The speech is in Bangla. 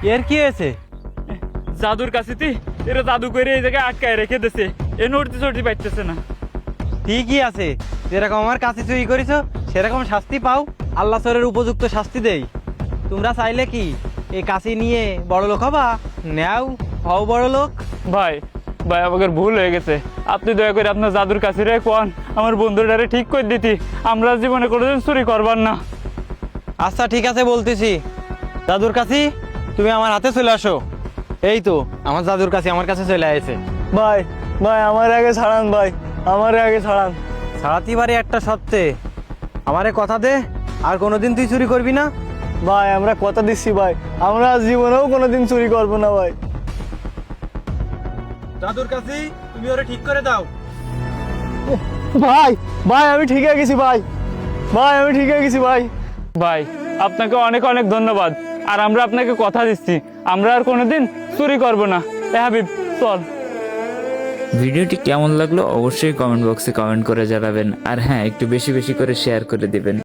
এর কি হয়েছে? জাদুর কাছে এরা জাদু করে এই জায়গায় আটকায় রেখে দিছে, এ নড়তে চড়তে পারতেছে না। ঠিকই আছে, যেরকম আমার কাছে চুরি করেছো সেরকম শাস্তি পাও, আল্লাহ সরের উপযুক্ত শাস্তি দেই। তোমরা চাইলে কি এই কাশি নিয়ে বড় লোক হবা? নেও, হও বড় লোক। ভাই ভাই আমাদের ভুল হয়ে গেছে, আপনি দয়া করে আপনার জাদুর কাছে রে কোন আমার বন্ধুটারে ঠিক করে দিতি, আমরা জীবনে কোনোদিন চুরি করবার না। আচ্ছা ঠিক আছে বলতেছি। জাদুর কাছি, তুমি আমার হাতে চলে আসো। এই তো আমার জাদুর কাছি আমার কাছে চলে আসে। ভাই ভাই আমার আগে ছাড়ান, ভাই আমার আগে ছাড়ান। ছাড়াতে পারি একটা সত্ত্বে, আমারে কথা দে আর কোনোদিন তুই চুরি করবি না। ভাই আমরা কথা দিচ্ছি ভাই, আমরা জীবনেও কোনোদিন চুরি করবো না ভাই। জাদুর কাছি, তুমি ওরে ঠিক করে দাও। ভাই ভাই আমি ঠিক হয়ে গেছি ভাই, ভাই আমি ঠিক হয়ে গেছি ভাই। ভাই আপনাকে অনেক অনেক ধন্যবাদ, আর আমরা আপনাকে কথা দিচ্ছি আমরা আর কোনোদিন চুরি করব না। এ হাবিব চল। ভিডিওটি কেমন লাগলো অবশ্যই কমেন্ট বক্সে কমেন্ট করে জানাবেন, আর হ্যাঁ একটু বেশি বেশি করে শেয়ার করে দিবেন।